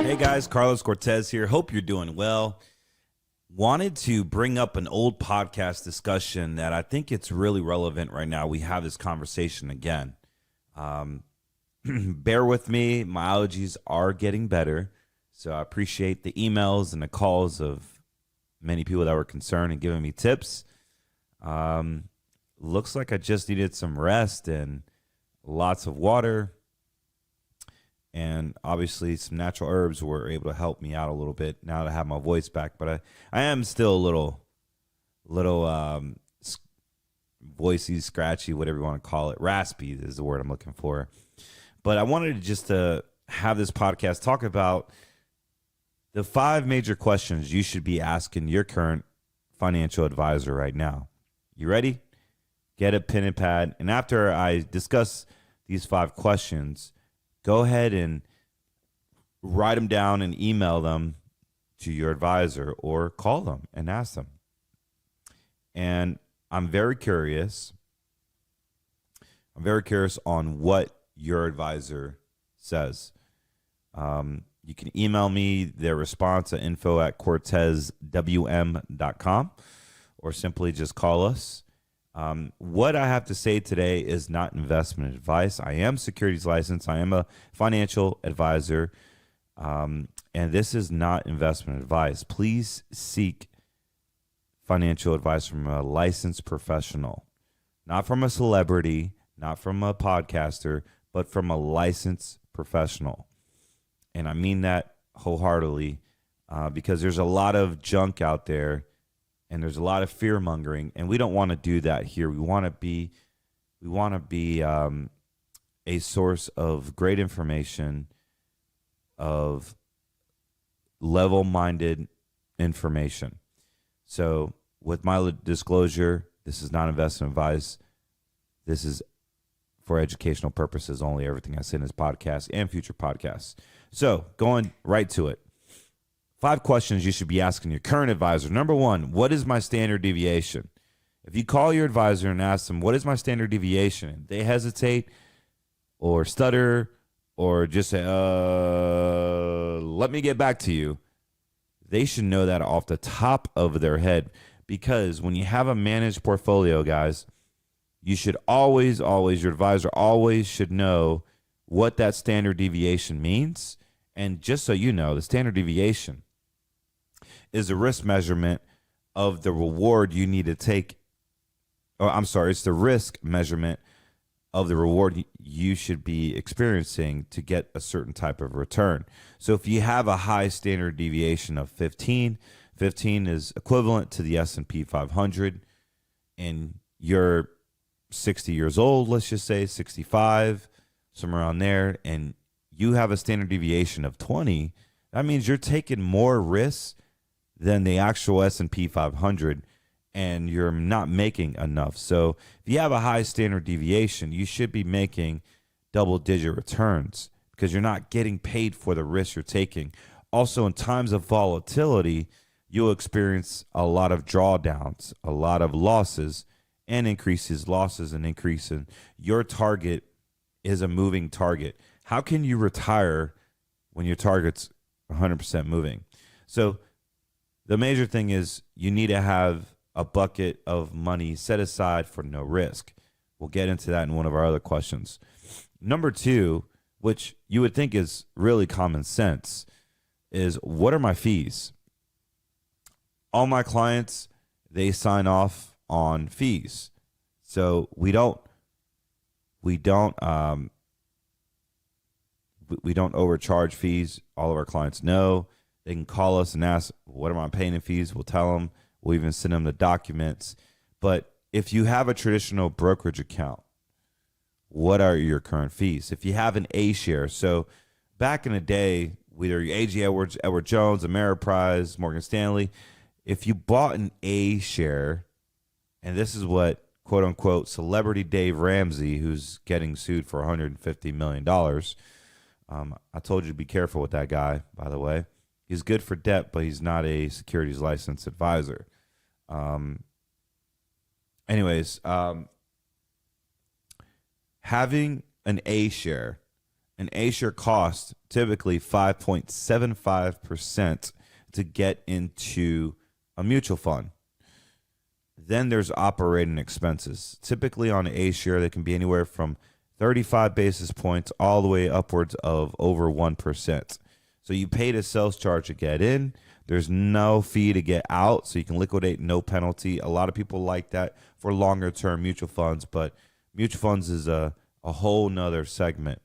Hey guys, Carlos Cortez here. Hope you're doing well. Wanted to bring up an old podcast discussion that I think it's really relevant right now. We have this conversation again. Bear with me. My allergies are getting better. So I appreciate the emails and the calls of many people that were concerned and giving me tips. Looks like I just needed some rest and lots of water. And obviously some natural herbs were able to help me out a little bit now that I have my voice back. But I am still a little voicey, scratchy, whatever you want to call it. Raspy is the word I'm looking for. But I wanted to just have this podcast talk about the 5 major questions you should be asking your current financial advisor right now. You ready? Get a pen and pad. And after I discuss these 5 questions, go ahead and write them down and email them to your advisor or call them and ask them. And I'm very curious on what your advisor says. You can email me their response at info@cortezwm.com or simply just call us. What I have to say today is not investment advice. I am securities licensed. I am a financial advisor. And this is not investment advice. Please seek financial advice from a licensed professional, not from a celebrity, not from a podcaster, but from a licensed professional. And I mean that wholeheartedly because there's a lot of junk out there. And there's a lot of fear mongering, and we don't want to do that here. We want to be a source of great information, of level-minded information. So, with my disclosure, this is not investment advice. This is for educational purposes only. Everything I say in this podcast and future podcasts. So, going right to it. 5 questions you should be asking your current advisor. Number 1, what is my standard deviation? If you call your advisor and ask them, what is my standard deviation? And they hesitate or stutter or just say, let me get back to you. They should know that off the top of their head, because when you have a managed portfolio, guys, you should always, your advisor always should know what that standard deviation means. And just so you know, the standard deviation is a risk measurement of the reward you need to take. It's the risk measurement of the reward you should be experiencing to get a certain type of return. So if you have a high standard deviation of 15 is equivalent to the S&P 500, and you're 60 years old, let's just say 65, somewhere around there, and you have a standard deviation of 20, that means you're taking more risks than the actual S&P 500, and you're not making enough. So if you have a high standard deviation, you should be making double-digit returns because you're not getting paid for the risk you're taking. Also, in times of volatility, you'll experience a lot of drawdowns, a lot of losses, and increases. Your target is a moving target. How can you retire when your target's 100% moving? So the major thing is you need to have a bucket of money set aside for no risk. We'll get into that in one of our other questions. Number 2, which you would think is really common sense, is what are my fees? All my clients, they sign off on fees. So we don't overcharge fees. All of our clients know. They can call us and ask, what am I paying in fees? We'll tell them. We'll even send them the documents. But if you have a traditional brokerage account, what are your current fees? If you have an A share, so back in the day, whether you're A.G. Edwards, Edward Jones, Ameriprise, Morgan Stanley, if you bought an A share, and this is what quote unquote celebrity Dave Ramsey, who's getting sued for $150 million. I told you to be careful with that guy, by the way. He's good for debt, but he's not a securities licensed advisor. Having an A share An A-share costs typically 5.75% to get into a mutual fund. Then there's operating expenses. Typically on an A-share, they can be anywhere from 35 basis points all the way upwards of over 1%. So you paid a sales charge to get in. There's no fee to get out, so you can liquidate, no penalty. A lot of people like that for longer term mutual funds, but mutual funds is a whole nother segment.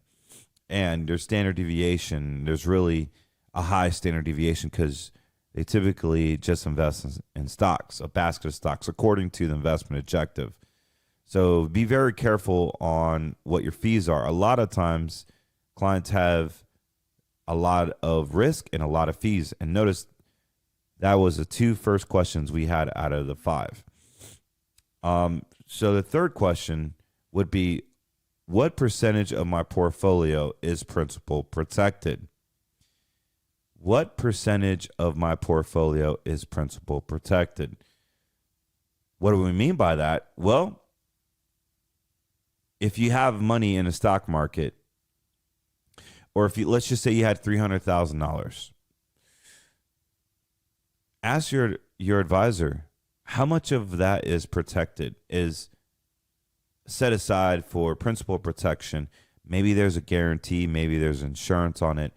And there's standard deviation. There's really a high standard deviation because they typically just invest in stocks, a basket of stocks, according to the investment objective. So be very careful on what your fees are. A lot of times, clients have a lot of risk and a lot of fees. And notice that was the two first questions we had out of the 5. So the third question would be, what percentage of my portfolio is principal protected? What percentage of my portfolio is principal protected? What do we mean by that? Well, if you have money in a stock market, or if you, let's just say you had $300,000, ask your advisor, how much of that is protected, is set aside for principal protection? Maybe there's a guarantee, maybe there's insurance on it,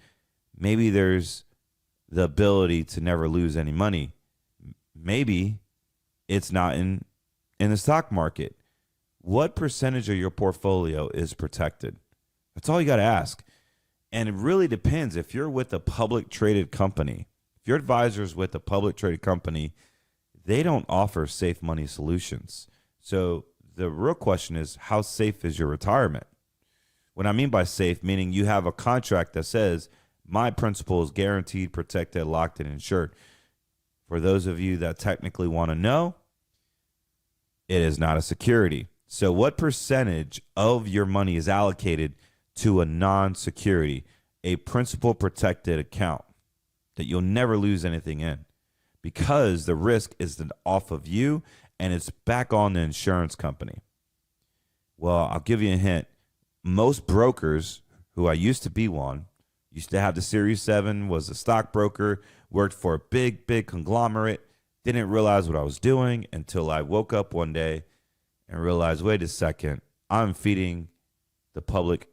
maybe there's the ability to never lose any money. Maybe it's not in the stock market. What percentage of your portfolio is protected? That's all you got to ask. And it really depends. If you're with a public traded company, if your advisor is with a public traded company, they don't offer safe money solutions. So the real question is, how safe is your retirement? What I mean by safe, meaning you have a contract that says my principal is guaranteed, protected, locked, and insured. For those of you that technically want to know, it is not a security. So what percentage of your money is allocated to a non-security, a principal protected account that you'll never lose anything in? Because the risk is off of you and it's back on the insurance company. Well, I'll give you a hint. Most brokers, who I used to be one, used to have the Series 7, was a stockbroker, worked for a big conglomerate, didn't realize what I was doing until I woke up one day and realized, wait a second, I'm feeding the public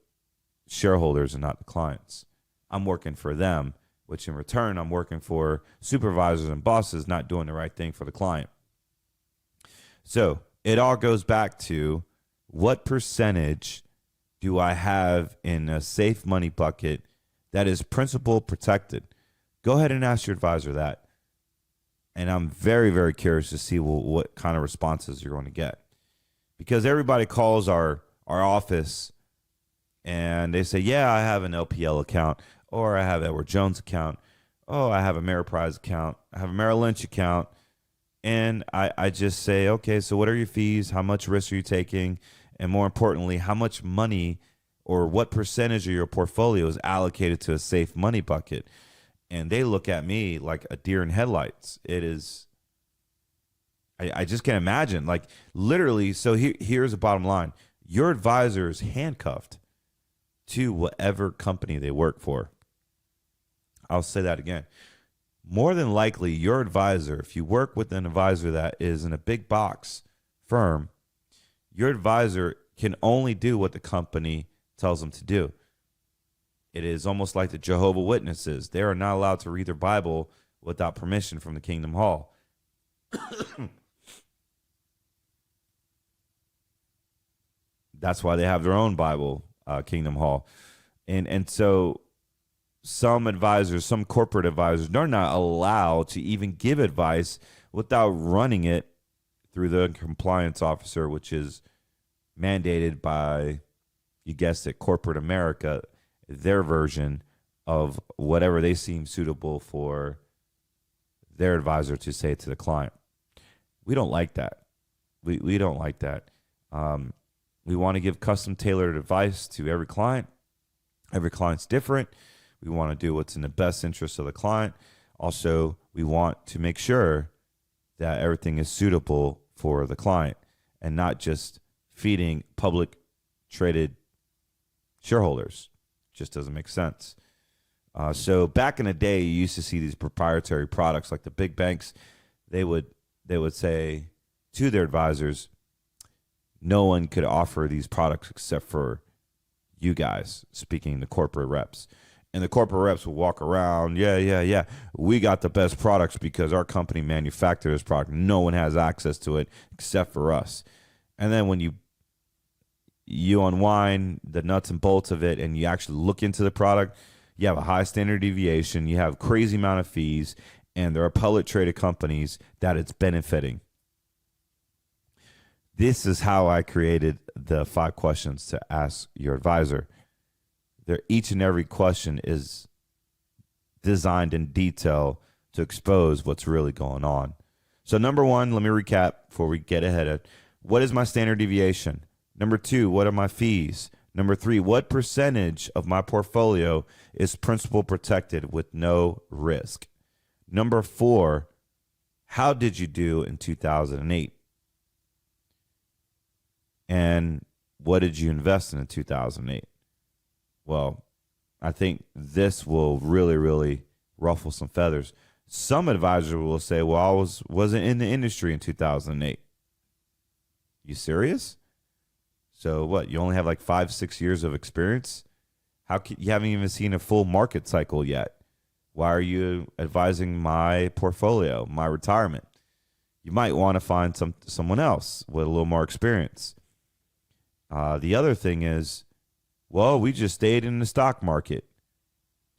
shareholders and not the clients. I'm working for them, which in return, I'm working for supervisors and bosses not doing the right thing for the client. So it all goes back to, what percentage do I have in a safe money bucket that is principal protected? Go ahead and ask your advisor that. And I'm very curious to see what kind of responses you're going to get. Because everybody calls our office and they say, yeah, I have an LPL account, or I have Edward Jones account. Oh, I have a Ameriprise account. I have a Merrill Lynch account. And I just say, okay, so what are your fees? How much risk are you taking? And more importantly, how much money or what percentage of your portfolio is allocated to a safe money bucket? And they look at me like a deer in headlights. It is, I just can't imagine. Like literally, so here's the bottom line. Your advisor is handcuffed to whatever company they work for. I'll say that again. More than likely, your advisor, if you work with an advisor that is in a big box firm, your advisor can only do what the company tells them to do. It is almost like the Jehovah's Witnesses. They are not allowed to read their Bible without permission from the Kingdom Hall. That's why they have their own Bible, Kingdom Hall. And so some advisors, some corporate advisors, they're not allowed to even give advice without running it through the compliance officer, which is mandated by, you guessed it, corporate America, their version of whatever they seem suitable for their advisor to say to the client. We don't like that. We don't like that. We want to give custom tailored advice to every client. Every client's different. We want to do what's in the best interest of the client. Also, we want to make sure that everything is suitable for the client and not just feeding public traded shareholders. Just doesn't make sense. So back in the day, you used to see these proprietary products like the big banks. They would say to their advisors, no one could offer these products except for you guys, speaking to corporate reps. And the corporate reps will walk around, yeah. We got the best products because our company manufactures this product. No one has access to it except for us. And then when you unwind the nuts and bolts of it and you actually look into the product, you have a high standard deviation, you have crazy amount of fees, and there are public traded companies that it's benefiting. This is how I created the 5 questions to ask your advisor. Each and every question is designed in detail to expose what's really going on. So number 1, let me recap before we get ahead of it. What is my standard deviation? Number 2, what are my fees? Number 3, what percentage of my portfolio is principal protected with no risk? Number 4, how did you do in 2008? And what did you invest in 2008? Well, I think this will really, really ruffle some feathers. Some advisors will say, well, I wasn't in the industry in 2008. You serious? So what, you only have like 5-6 years of experience? You haven't even seen a full market cycle yet. Why are you advising my portfolio, my retirement? You might want to find someone else with a little more experience. The other thing is, well, we just stayed in the stock market.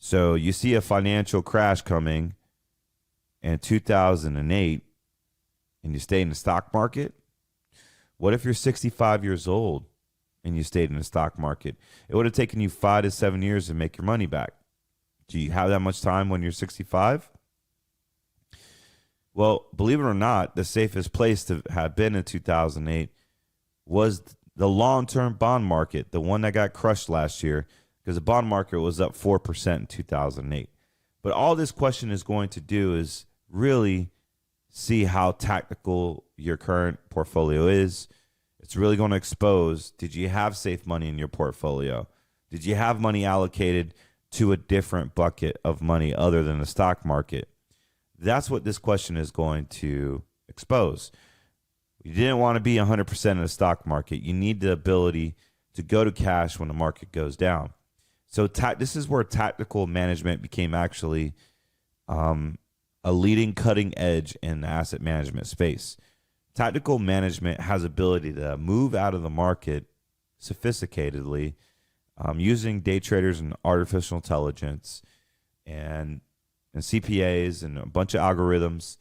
So you see a financial crash coming in 2008 and you stay in the stock market? What if you're 65 years old and you stayed in the stock market? It would have taken you 5 to 7 years to make your money back. Do you have that much time when you're 65? Well, believe it or not, the safest place to have been in 2008 was the long-term bond market, the one that got crushed last year, because the bond market was up 4% in 2008. But all this question is going to do is really see how tactical your current portfolio is. It's really going to expose, did you have safe money in your portfolio? Did you have money allocated to a different bucket of money other than the stock market? That's what this question is going to expose. You didn't want to be 100% in the stock market. You need the ability to go to cash when the market goes down. So this is where tactical management became actually a leading cutting edge in the asset management space. Tactical management has ability to move out of the market sophisticatedly using day traders and artificial intelligence and CPAs and a bunch of algorithms.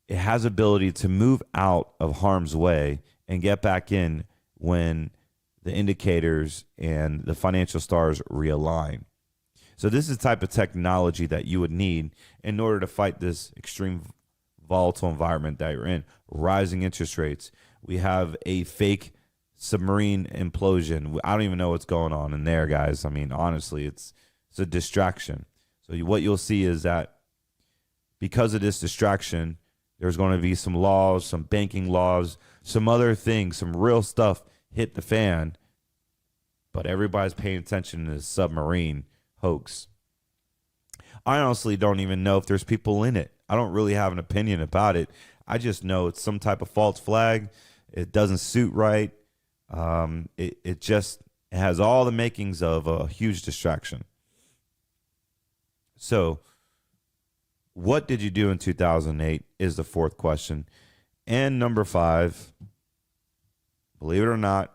It has ability to move out of harm's way and get back in when the indicators and the financial stars realign. So this is the type of technology that you would need in order to fight this extreme volatile environment that you're in. Rising interest rates. We have a fake submarine implosion. I don't even know what's going on in there, guys. I mean, honestly, it's a distraction. So what you'll see is that because of this distraction, there's going to be some laws, some banking laws, some other things, some real stuff hit the fan, but everybody's paying attention to this submarine hoax. I honestly don't even know if there's people in it. I don't really have an opinion about it. I just know it's some type of false flag. It doesn't suit right. It has all the makings of a huge distraction. So what did you do in 2008 is the 4th question. And number 5, believe it or not,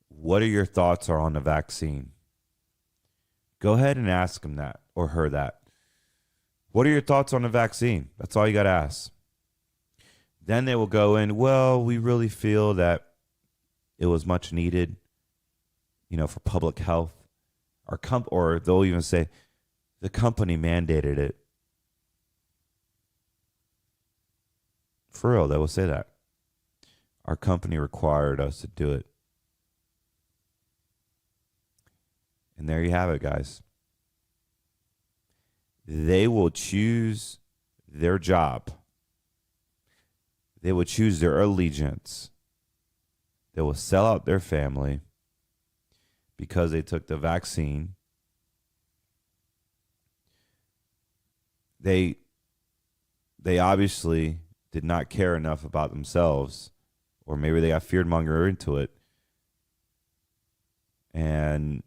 what are your thoughts on the vaccine? Go ahead and ask him that or her that. What are your thoughts on the vaccine? That's all you got to ask. Then they will go in, well, we really feel that it was much needed, for public health. Or they'll even say, the company mandated it. For real, they will say that. Our company required us to do it. And there you have it, guys. They will choose their job. They will choose their allegiance. They will sell out their family because they took the vaccine, they obviously did not care enough about themselves, or maybe they got fear-mongered into it. And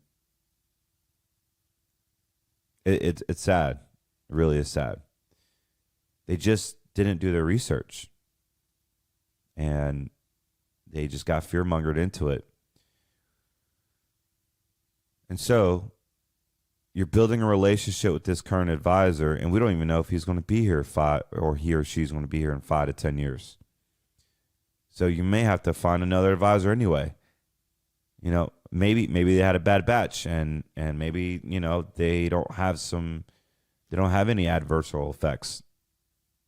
it's sad. It really is sad. They just didn't do their research. And they just got fear-mongered into it. And so you're building a relationship with this current advisor, and we don't even know if he's going to be here he or she's going to be here in 5 to 10 years. So you may have to find another advisor anyway. You know, maybe they had a bad batch, and maybe, you know, they don't have any adverse effects.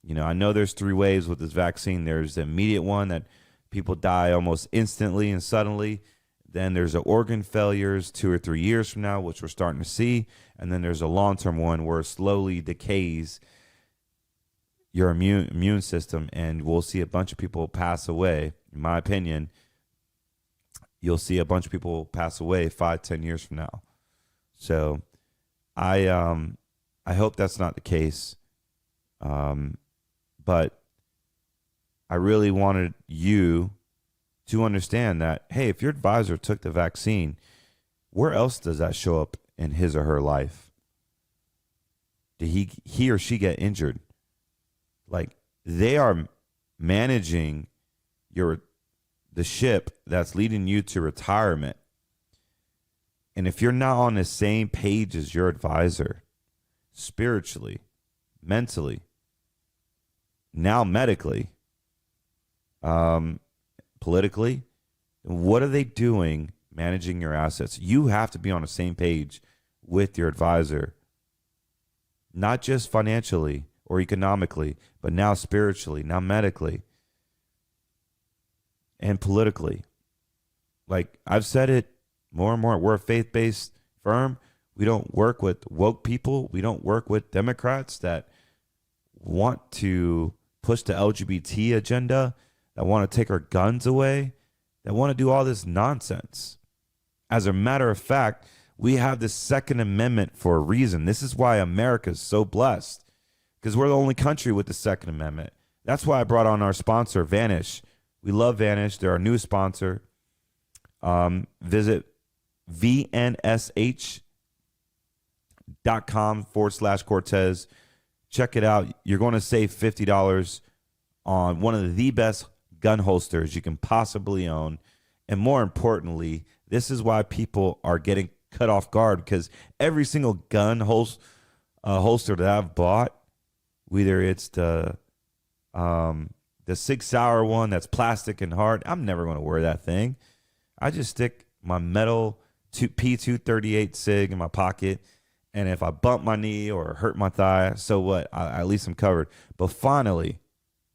You know, I know there's 3 waves with this vaccine. There's the immediate one that people die almost instantly and suddenly. Then there's the organ failures 2 or 3 years from now, which we're starting to see. And then there's a long-term one where it slowly decays your immune system, and we'll see a bunch of people pass away. In my opinion, you'll see a bunch of people pass away 5, 10 years from now. So I hope that's not the case. But I really wanted you to understand that, hey, if your advisor took the vaccine, where else does that show up in his or her life? Did he or she get injured? Like, they are managing the ship that's leading you to retirement. And if you're not on the same page as your advisor, spiritually, mentally, now medically, politically, what are they doing managing your assets? You have to be on the same page with your advisor, not just financially or economically, but now spiritually, now medically, and politically. Like I've said it more and more, we're a faith-based firm. We don't work with woke people. We don't work with Democrats that want to push the LGBT agenda, that want to take our guns away, that want to do all this nonsense. As a matter of fact, we have the Second Amendment for a reason. This is why America is so blessed, because we're the only country with the Second Amendment. That's why I brought on our sponsor, Vanish. We love Vanish. They're our new sponsor. Visit vnsh.com/Cortez. Check it out. You're going to save $50 on one of the best gun holsters you can possibly own. And more importantly, this is why people are getting cut off guard, because every single gun holster that I've bought, whether it's the 6 Hour one that's plastic and hard, I'm never going to wear that thing. I just stick my metal P238 SIG in my pocket, and if I bump my knee or hurt my thigh, so what? At least I'm covered. But finally,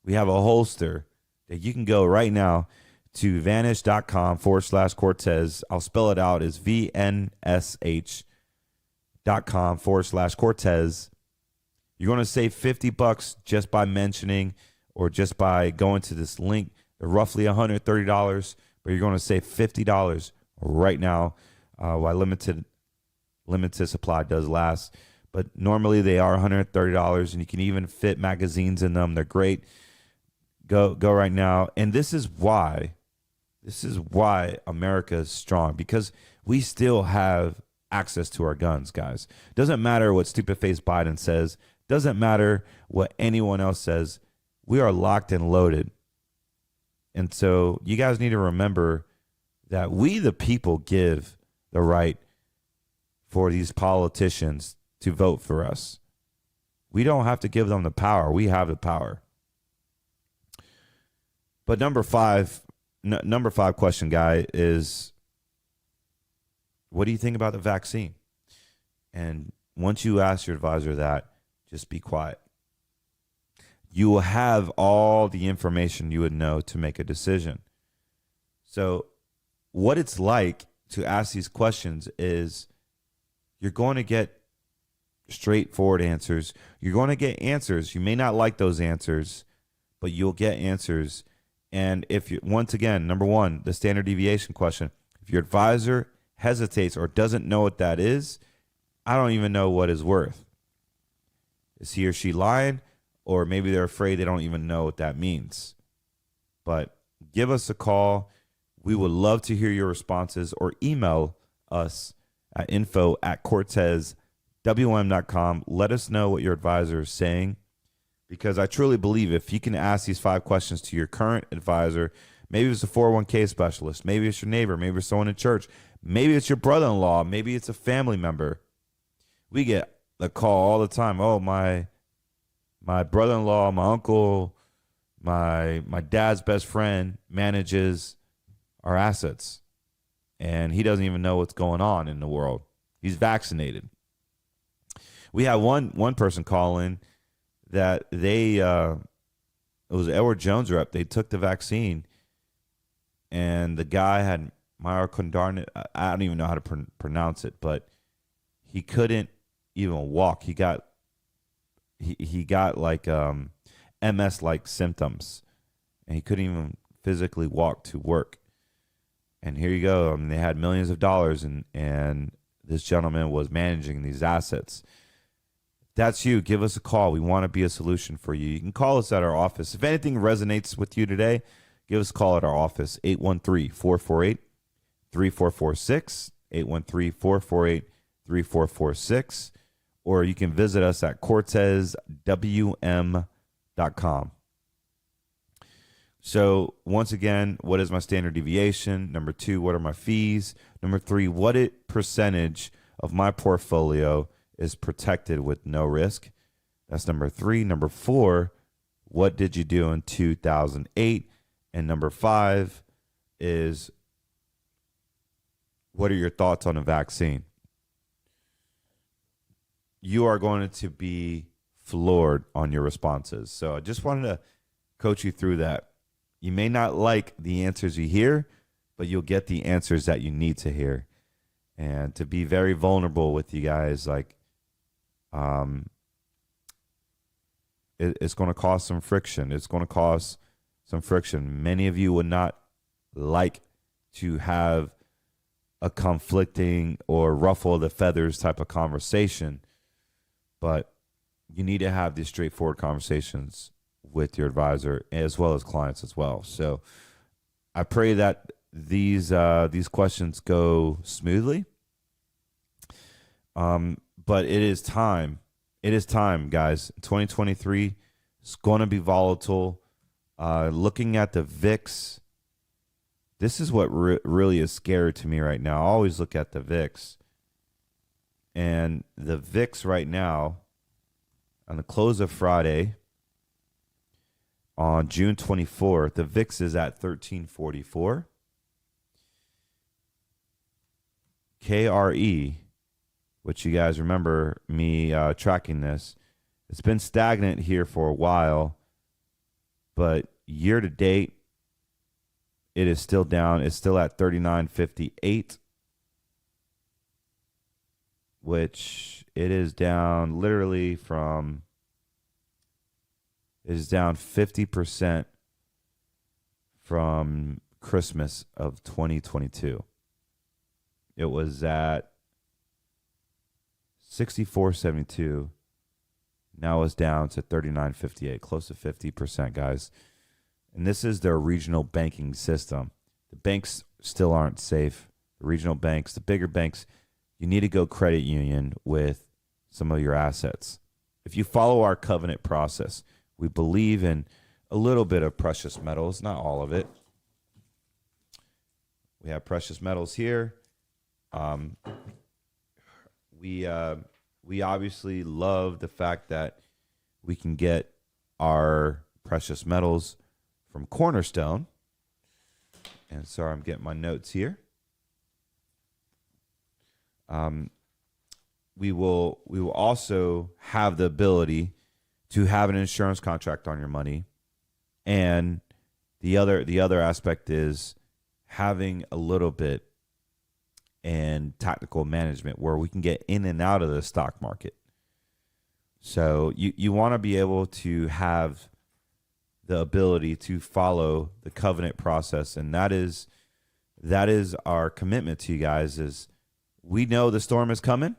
we have a holster that you can go right now to vanish.com/Cortez. I'll spell it out as vnsh.com/Cortez. You're going to save $50 just by mentioning or just by going to this link. They're roughly $130, but you're going to save $50 right now while limited supply does last. But normally they are $130, and you can even fit magazines in them. They're great. Go right now. And this is why America is strong, because we still have access to our guns, guys. Doesn't matter what stupid-faced Biden says. Doesn't matter what anyone else says. We are locked and loaded. And so you guys need to remember that we, the people, give the right for these politicians to vote for us. We don't have to give them the power. We have the power. But number five question, guy, is what do you think about the vaccine? And once you ask your advisor that, just be quiet. You will have all the information you would know to make a decision. So what it's like to ask these questions is you're going to get straightforward answers. You're going to get answers. You may not like those answers, but you'll get answers. And if you, once again, number one, the standard deviation question, if your advisor hesitates or doesn't know what that is, I don't even know what is worth. Is he or she lying? Or maybe they're afraid they don't even know what that means. But give us a call. We would love to hear your responses, or email us at info@cortezwm.com. Let us know what your advisor is saying, because I truly believe if you can ask these 5 questions to your current advisor, maybe it's a 401k specialist, maybe it's your neighbor, maybe it's someone in church, maybe it's your brother-in-law, maybe it's a family member. We get a call all the time. Oh, my brother-in-law, my uncle, my dad's best friend manages our assets, and he doesn't even know what's going on in the world. He's vaccinated. We had one person call in that it was Edward Jones rep. They took the vaccine, and the guy had myocarditis. I don't even know how to pronounce it, but he couldn't even walk. He got like MS-like symptoms, and he couldn't even physically walk to work. And here you go. I mean, they had millions of dollars, and this gentleman was managing these assets. If that's you, give us a call. We want to be a solution for you. You can call us at our office. If anything resonates with you today, give us a call at our office, 813-448-3446, 813-448-3446, or you can visit us at cortezwm.com. So once again, what is my standard deviation? Number 2, what are my fees? Number 3, what percentage of my portfolio is protected with no risk? That's number 3. Number 4, what did you do in 2008? And number 5 is, what are your thoughts on a vaccine? You are going to be floored on your responses. So I just wanted to coach you through that. You may not like the answers you hear, but you'll get the answers that you need to hear. And to be very vulnerable with you guys, like, it's going to cause some friction. It's going to cause some friction. Many of you would not like to have a conflicting or ruffle the feathers type of conversation, but you need to have these straightforward conversations with your advisor as well as clients as well. So I pray that these questions go smoothly. But it is time. It is time, guys. 2023 is going to be volatile. Looking at the VIX, this is what really is scary to me right now. I always look at the VIX. And the VIX right now, on the close of Friday, on June 24th, the VIX is at 1344. KRE, which you guys remember me tracking this, it's been stagnant here for a while, but year to date, it is still down. It's still at 39.58, which it is down literally from... It is down 50% from Christmas of 2022. It was at 64.72. Now it's down to 39.58, close to 50%, guys. And this is their regional banking system. The banks still aren't safe. The regional banks, the bigger banks, you need to go credit union with some of your assets. If you follow our covenant process, we believe in a little bit of precious metals, not all of it. We have precious metals here. We obviously love the fact that we can get our precious metals from Cornerstone. And sorry, I'm getting my notes here. We will also have the ability to have an insurance contract on your money. And the other aspect is having a little bit in tactical management where we can get in and out of the stock market. So you want to be able to have the ability to follow the covenant process, and that is that is our commitment to you guys. Is we know the storm is coming.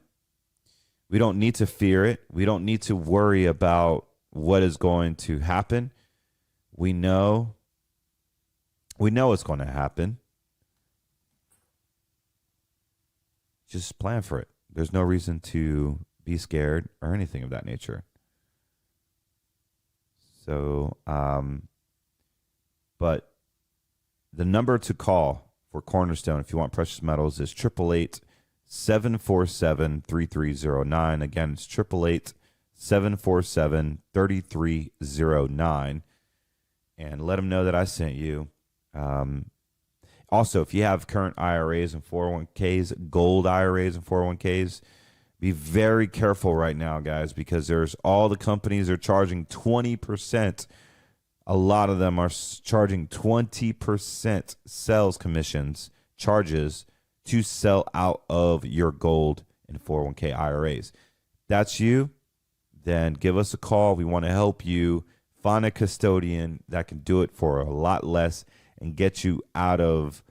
We don't need to fear it. We don't need to worry about what is going to happen. We know it's going to happen. Just plan for it. There's no reason to be scared or anything of that nature. So, but the number to call for Cornerstone, if you want precious metals, is 888-747-3309. Again, it's 888-747-3309. And let them know that I sent you. Also, if you have current IRAs and 401ks, gold IRAs and 401ks, be very careful right now, guys, because there's all the companies are charging 20%. A lot of them are charging 20% sales commissions, charges to sell out of your gold and 401k IRAs. That's you, then give us a call. We want to help you find a custodian that can do it for a lot less and get you out of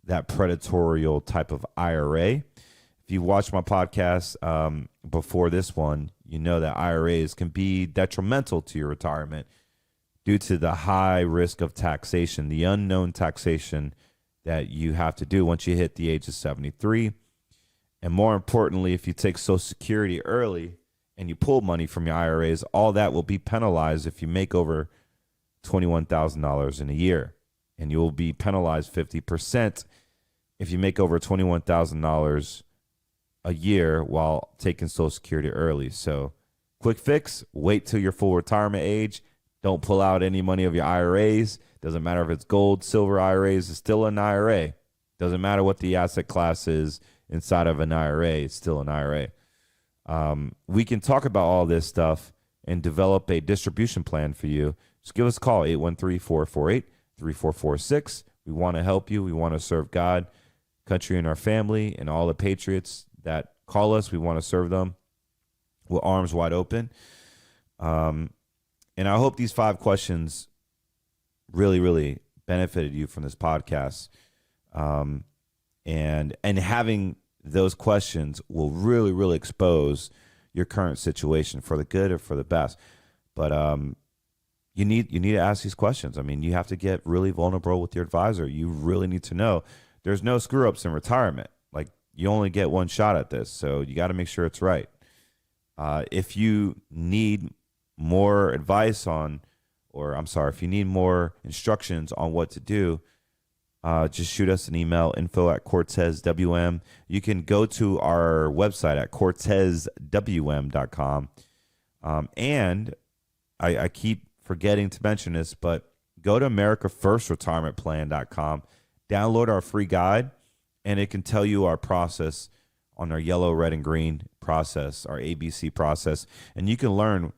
that predatory type of IRA. If you watched my podcast before this one, you know that IRAs can be detrimental to your retirement due to the high risk of taxation, the unknown taxation that you have to do once you hit the age of 73. And more importantly, if you take Social Security early and you pull money from your IRAs, all that will be penalized if you make over $21,000 in a year. And you will be penalized 50% if you make over $21,000 a year while taking Social Security early. So quick fix, wait till your full retirement age. Don't pull out any money of your IRAs. Doesn't matter if it's gold, silver IRAs, it's still an IRA. Doesn't matter what the asset class is inside of an IRA, it's still an IRA. We can talk about all this stuff and develop a distribution plan for you. Just give us a call, 813-448-3446. We want to help you. We want to serve God, country, and our family, and all the patriots that call us. We want to serve them with arms wide open. And I hope these 5 questions really, really benefited you from this podcast. And having those questions will really, really expose your current situation for the good or for the best. But you need to ask these questions. I mean, you have to get really vulnerable with your advisor. You really need to know there's no screw ups in retirement. Like, you only get one shot at this, so you got to make sure it's right. If you need more advice if you need more instructions on what to do, just shoot us an email, info@CortezWM. You can go to our website at CortezWM.com. And I keep forgetting to mention this, but go to AmericaFirstRetirementPlan.com, download our free guide, and it can tell you our process on our yellow, red, and green process, our ABC process. And you can learn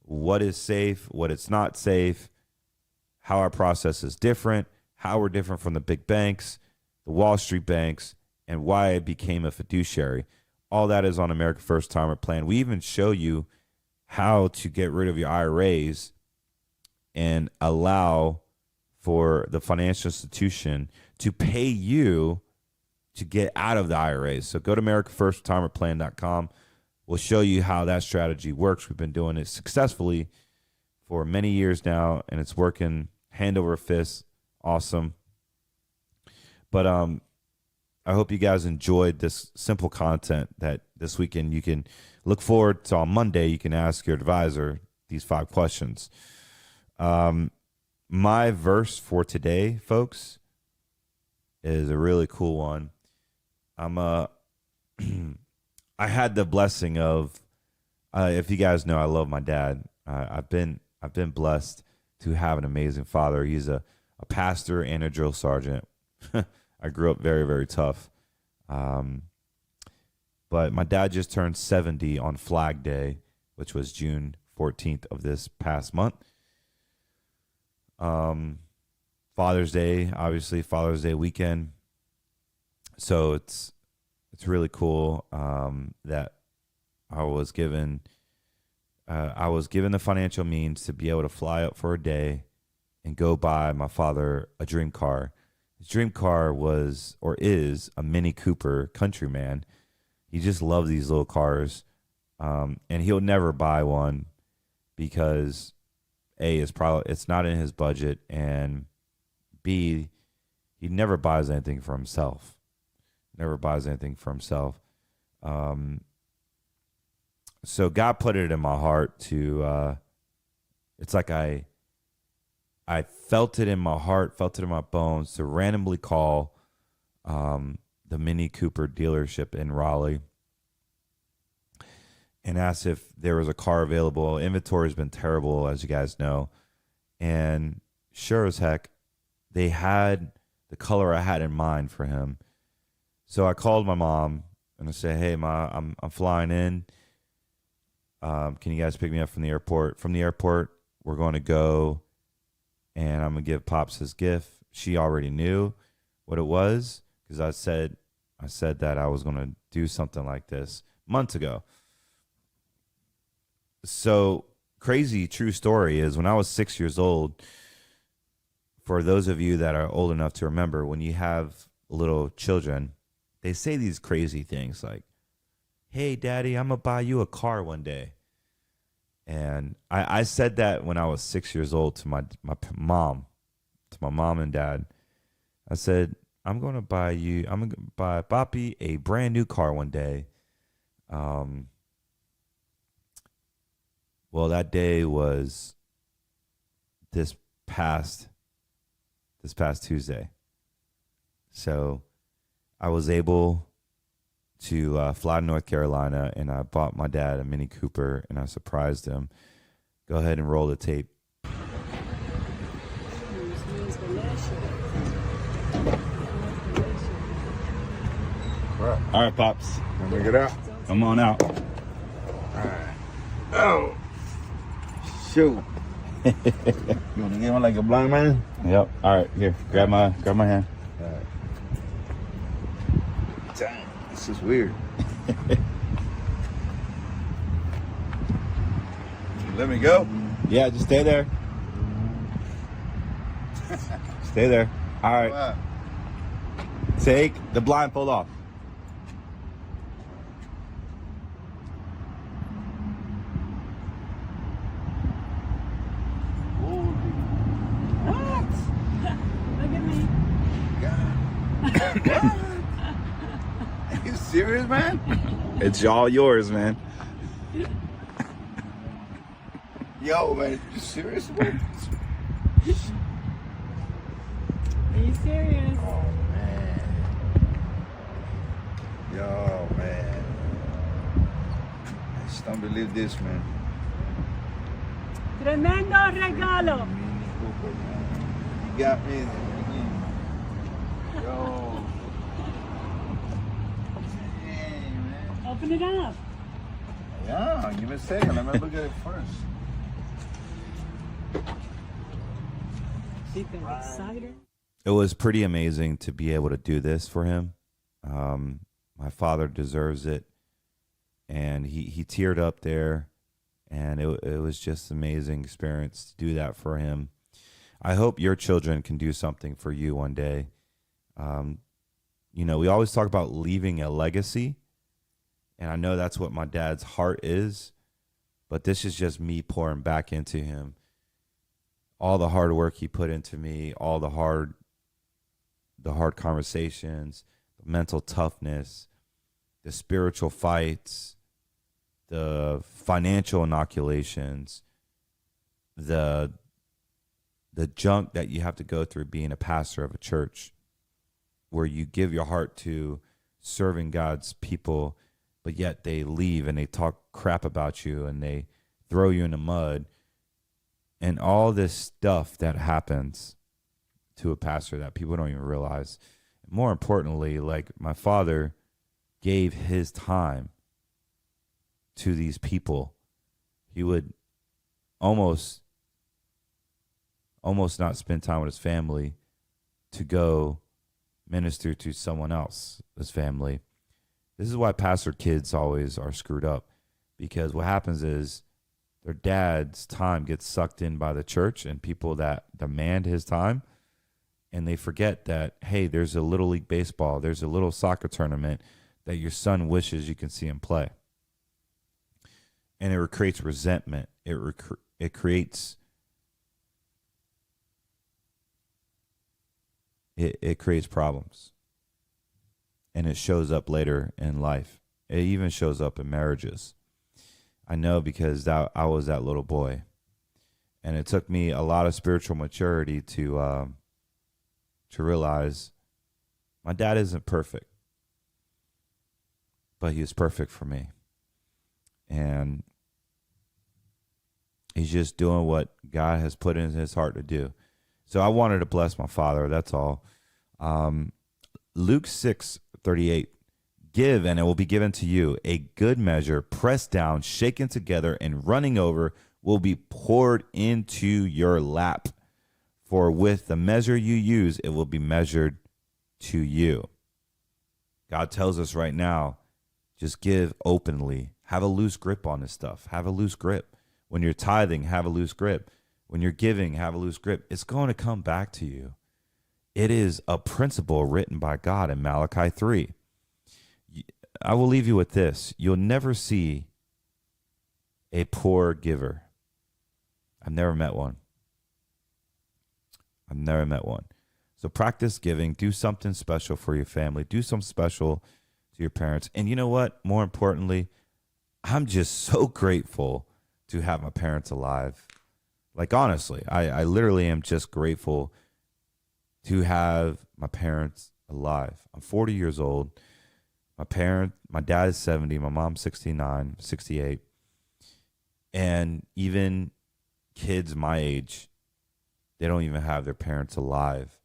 what is safe, what it's not safe, how our process is different, how we're different from the big banks, the Wall Street banks, and why I became a fiduciary. All that is on America First Retirement Plan. We even show you how to get rid of your IRAs and allow for the financial institution to pay you to get out of the IRAs. So go to AmericaFirstRetirementPlan.com. We'll show you how that strategy works. We've been doing it successfully for many years now, and it's working hand over fist. Awesome. But I hope you guys enjoyed this simple content that this weekend you can look forward to. On Monday, you can ask your advisor these 5 questions. My verse for today, folks, is a really cool one. I had the blessing of, if you guys know, I love my dad. I've been blessed to have an amazing father. He's a pastor and a drill sergeant. I grew up very, very tough. But my dad just turned 70 on Flag Day, which was June 14th of this past month. Father's Day, obviously Father's Day weekend. So it's really cool that I was given the financial means to be able to fly up for a day and go buy my father a dream car. His dream car was or is a Mini Cooper Countryman. He just loves these little cars, and he'll never buy one because A, it's not in his budget, and B, he never buys anything for himself. Never buys anything for himself. So God put it in my heart to. It's like I felt it in my heart, felt it in my bones to randomly call the Mini Cooper dealership in Raleigh and asked if there was a car available. Inventory has been terrible, as you guys know. And sure as heck, they had the color I had in mind for him. So I called my mom and I said, "Hey, Ma, I'm flying in. Can you guys pick me up from the airport? From the airport, we're going to go, and I'm going to give Pops his gift." She already knew what it was because I said that I was going to do something like this months ago. So crazy true story is when I was 6 years old, for those of you that are old enough to remember, when you have little children, they say these crazy things like, "Hey, Daddy, I'm going to buy you a car one day." And I said that when I was 6 years old to my mom and dad. I said, I'm going to buy Papi a brand new car one day. Well, that day was this past Tuesday. So I was able to fly to North Carolina, and I bought my dad a Mini Cooper, and I surprised him. Go ahead and roll the tape. All right, Pops. Let me get out. Come on out. All right. Oh, shoot. You want to get one like a blind man? Yep. All right, here. Grab my hand. All right. Dang, this is weird. Let me go. Yeah, just stay there. Stay there. All right. Wow. Take the blindfold off. Are you serious, man? It's all yours, man. Yo, man, you serious, man? Are you serious? Oh, man. Yo, man. I just don't believe this, man. Tremendo regalo. Mini Cooper, man. You got me. Yo. Hey, man. Open it up. Yeah, give me a second. Let me look at it first. She's excited. It was pretty amazing to be able to do this for him. My father deserves it, and he teared up there, and it was just an amazing experience to do that for him. I hope your children can do something for you one day. We always talk about leaving a legacy, and I know that's what my dad's heart is, but this is just me pouring back into him. All the hard work he put into me, all the hard conversations, the mental toughness, the spiritual fights, the financial inoculations, the junk that you have to go through being a pastor of a church, where you give your heart to serving God's people, but yet they leave and they talk crap about you and they throw you in the mud. And all this stuff that happens to a pastor that people don't even realize. More importantly, like my father gave his time to these people. He would almost not spend time with his family to go minister to someone else's family. This is why pastor kids always are screwed up, because what happens is their dad's time gets sucked in by the church and people that demand his time, And they forget that, hey, there's a little league baseball, there's a little soccer tournament that your son wishes you can see him play. And it creates resentment. It creates problems. And it shows up later in life. It even shows up in marriages. I know, because I was that little boy. And it took me a lot of spiritual maturity to realize my dad isn't perfect, but he was perfect for me. And he's just doing what God has put in his heart to do. So I wanted to bless my father. That's all. Luke 6:38. Give, and it will be given to you. A good measure, pressed down, shaken together, and running over, will be poured into your lap. For with the measure you use, it will be measured to you. God tells us right now, just give openly. Have a loose grip on this stuff. Have a loose grip. When you're tithing, have a loose grip. When you're giving, have a loose grip. It's going to come back to you. It is a principle written by God in Malachi 3. I will leave you with this. You'll never see a poor giver. I've never met one. So practice giving. Do something special for your family. Do something special to your parents. And you know what? More importantly, I'm just so grateful to have my parents alive. Like, honestly, I literally am just grateful to have my parents alive. I'm 40 years old. My dad is 70, my mom's 69, 68. And even kids my age, they don't even have their parents alive.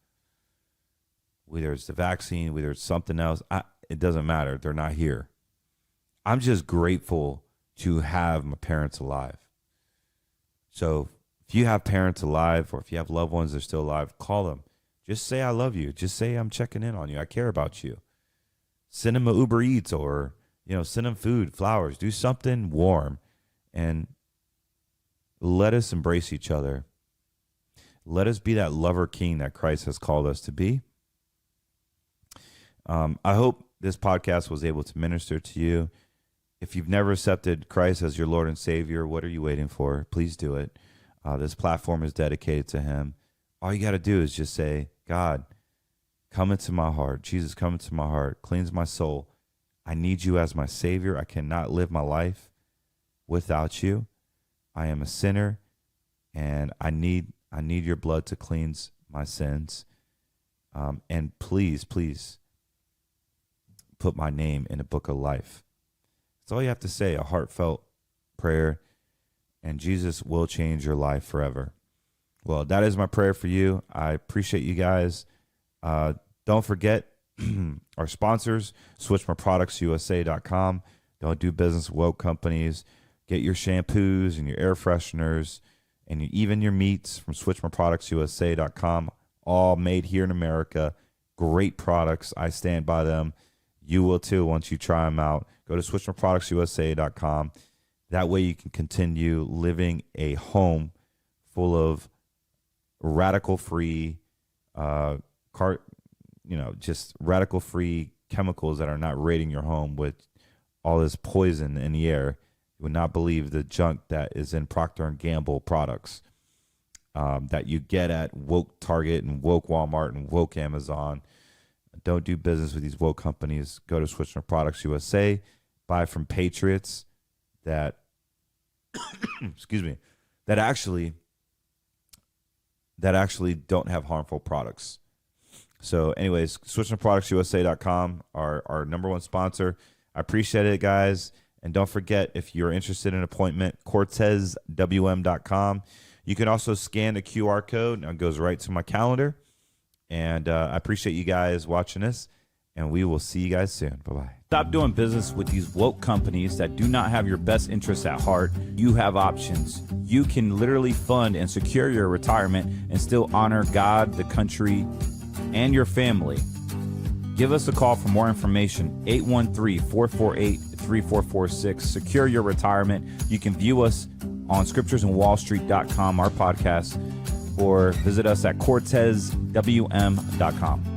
Whether it's the vaccine, whether it's something else, it doesn't matter. They're not here. I'm just grateful to have my parents alive. So if you have parents alive, or if you have loved ones that are still alive, call them. Just say I love you. Just say I'm checking in on you. I care about you. Send them a Uber Eats, or, send them food, flowers. Do something warm, and let us embrace each other. Let us be that lover king that Christ has called us to be. I hope this podcast was able to minister to you. If you've never accepted Christ as your Lord and Savior, what are you waiting for? Please do it. This platform is dedicated to him. All you got to do is just say, God, come into my heart. Jesus, come into my heart. Cleanse my soul. I need you as my Savior. I cannot live my life without you. I am a sinner, and I need your blood to cleanse my sins. And please put my name in the book of life. That's all you have to say, a heartfelt prayer, and Jesus will change your life forever. Well, that is my prayer for you. I appreciate you guys. Don't forget our sponsors, switchmyproductsusa.com. Don't do business with woke companies. Get your shampoos and your air fresheners and even your meats from switchmyproductsusa.com, all made here in America. Great products. I stand by them. You will too once you try them out. Go to switchmyproductsusa.com. That way you can continue living a home full of radical-free, just radical-free chemicals that are not raiding your home with all this poison in the air. You would not believe the junk that is in Procter & Gamble products that you get at woke Target and woke Walmart and woke Amazon. Don't do business with these woke companies. Go to Switch My Products USA. Buy from patriots that, excuse me, that actually don't have harmful products. So anyways, switchmyproductsusa.com, our number one sponsor. I appreciate it, guys. And don't forget, if you're interested in an appointment, CortezWM.com. You can also scan the QR code, and it goes right to my calendar. And I appreciate you guys watching this, and we will see you guys soon. Bye-bye. Stop doing business with these woke companies that do not have your best interests at heart. You have options. You can literally fund and secure your retirement and still honor God, the country, and your family. Give us a call for more information, 813-448-3446. Secure your retirement. You can view us on Scriptures and Wallstreet.com, our podcast. or visit us at cortezwm.com.